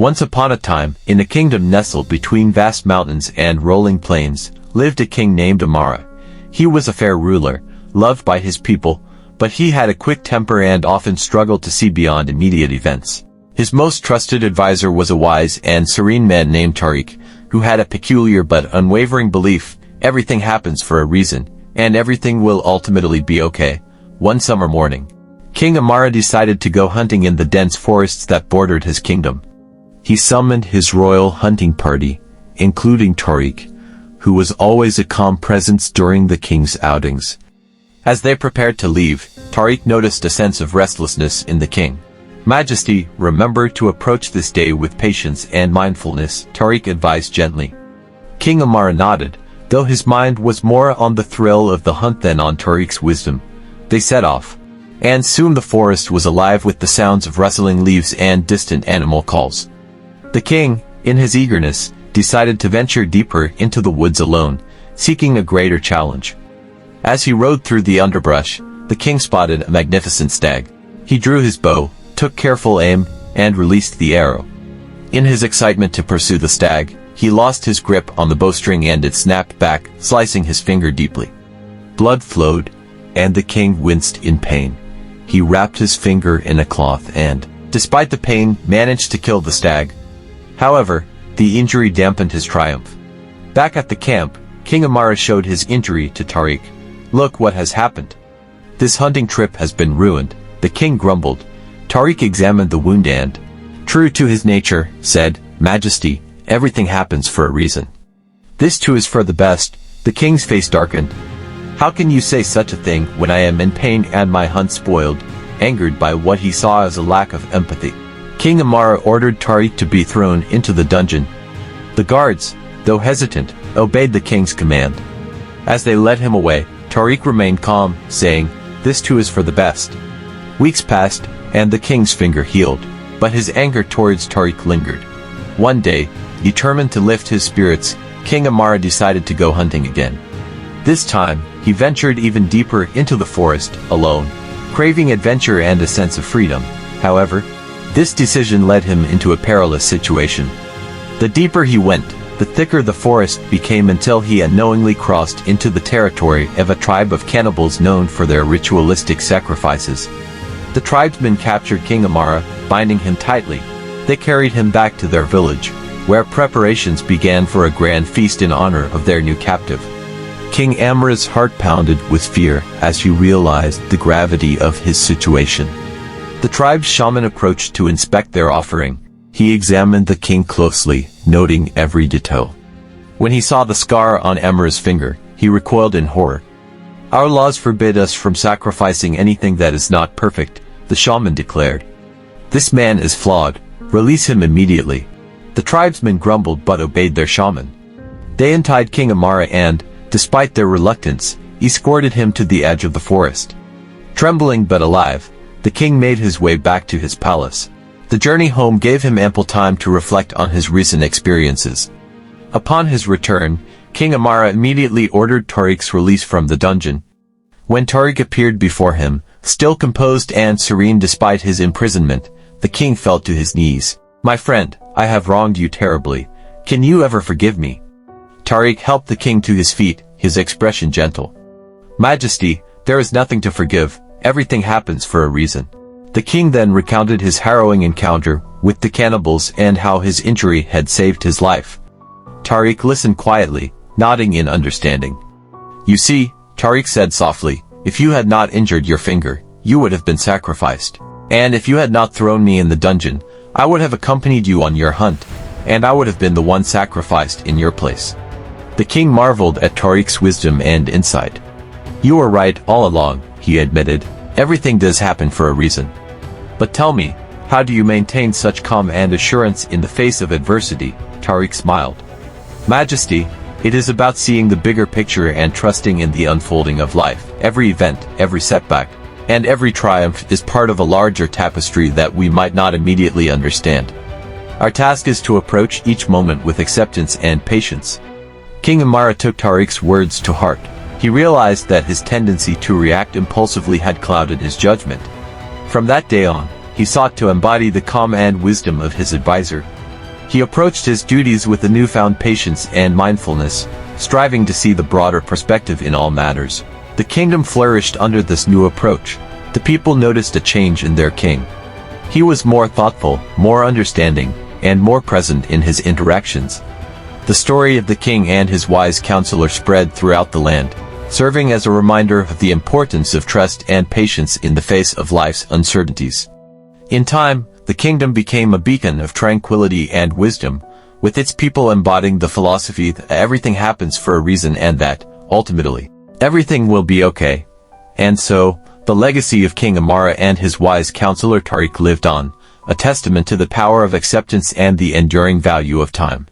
Once upon a time, in a kingdom nestled between vast mountains and rolling plains, lived a king named Amara. He was a fair ruler, loved by his people, but he had a quick temper and often struggled to see beyond immediate events. His most trusted advisor was a wise and serene man named Tariq, who had a peculiar but unwavering belief: everything happens for a reason, and everything will ultimately be okay. One summer morning, King Amara decided to go hunting in the dense forests that bordered his kingdom. He summoned his royal hunting party, including Tariq, who was always a calm presence during the king's outings. As they prepared to leave, Tariq noticed a sense of restlessness in the king. "Majesty, remember to approach this day with patience and mindfulness," Tariq advised gently. King Amara nodded, though his mind was more on the thrill of the hunt than on Tariq's wisdom. They set off, and soon the forest was alive with the sounds of rustling leaves and distant animal calls. The king, in his eagerness, decided to venture deeper into the woods alone, seeking a greater challenge. As he rode through the underbrush, the king spotted a magnificent stag. He drew his bow, took careful aim, and released the arrow. In his excitement to pursue the stag, he lost his grip on the bowstring and it snapped back, slicing his finger deeply. Blood flowed, and the king winced in pain. He wrapped his finger in a cloth and, despite the pain, managed to kill the stag. However, the injury dampened his triumph. Back at the camp, King Amara showed his injury to Tariq. "Look what has happened. This hunting trip has been ruined," the king grumbled. Tariq examined the wound and, true to his nature, said, "Majesty, everything happens for a reason. This too is for the best." The king's face darkened. "How can you say such a thing when I am in pain and my hunt spoiled?" Angered by what he saw as a lack of empathy, King Amara ordered Tariq to be thrown into the dungeon. The guards, though hesitant, obeyed the king's command. As they led him away, Tariq remained calm, saying, "This too is for the best." Weeks passed, and the king's finger healed, but his anger towards Tariq lingered. One day, determined to lift his spirits, King Amara decided to go hunting again. This time, he ventured even deeper into the forest, alone, craving adventure and a sense of freedom. However, this decision led him into a perilous situation. The deeper he went, the thicker the forest became until he unknowingly crossed into the territory of a tribe of cannibals known for their ritualistic sacrifices. The tribesmen captured King Amara, binding him tightly. They carried him back to their village, where preparations began for a grand feast in honor of their new captive. King Amara's heart pounded with fear as he realized the gravity of his situation. The tribe's shaman approached to inspect their offering. He examined the king closely, noting every detail. When he saw the scar on Amara's finger, he recoiled in horror. "Our laws forbid us from sacrificing anything that is not perfect," the shaman declared. "This man is flawed. Release him immediately." The tribesmen grumbled but obeyed their shaman. They untied King Amara and, despite their reluctance, escorted him to the edge of the forest. Trembling but alive, the king made his way back to his palace. The journey home gave him ample time to reflect on his recent experiences. Upon his return, King Amara immediately ordered Tariq's release from the dungeon. When Tariq appeared before him, still composed and serene despite his imprisonment, the king fell to his knees. "My friend, I have wronged you terribly. Can you ever forgive me?" Tariq helped the king to his feet, his expression gentle. "Majesty, there is nothing to forgive. Everything happens for a reason." The king then recounted his harrowing encounter with the cannibals and how his injury had saved his life. Tariq listened quietly, nodding in understanding. "You see," Tariq said softly, "if you had not injured your finger, you would have been sacrificed. And if you had not thrown me in the dungeon, I would have accompanied you on your hunt, and I would have been the one sacrificed in your place." The king marveled at Tariq's wisdom and insight. "You were right all along," he admitted. "Everything does happen for a reason. But tell me, how do you maintain such calm and assurance in the face of adversity?" Tariq smiled. "Majesty, it is about seeing the bigger picture and trusting in the unfolding of life. Every event, every setback, and every triumph is part of a larger tapestry that we might not immediately understand. Our task is to approach each moment with acceptance and patience." King Amara took Tariq's words to heart. He realized that his tendency to react impulsively had clouded his judgment. From that day on, he sought to embody the calm and wisdom of his advisor. He approached his duties with a newfound patience and mindfulness, striving to see the broader perspective in all matters. The kingdom flourished under this new approach. The people noticed a change in their king. He was more thoughtful, more understanding, and more present in his interactions. The story of the king and his wise counselor spread throughout the land, serving as a reminder of the importance of trust and patience in the face of life's uncertainties. In time, the kingdom became a beacon of tranquility and wisdom, with its people embodying the philosophy that everything happens for a reason and that, ultimately, everything will be okay. And so, the legacy of King Amara and his wise counselor Tariq lived on, a testament to the power of acceptance and the enduring value of time.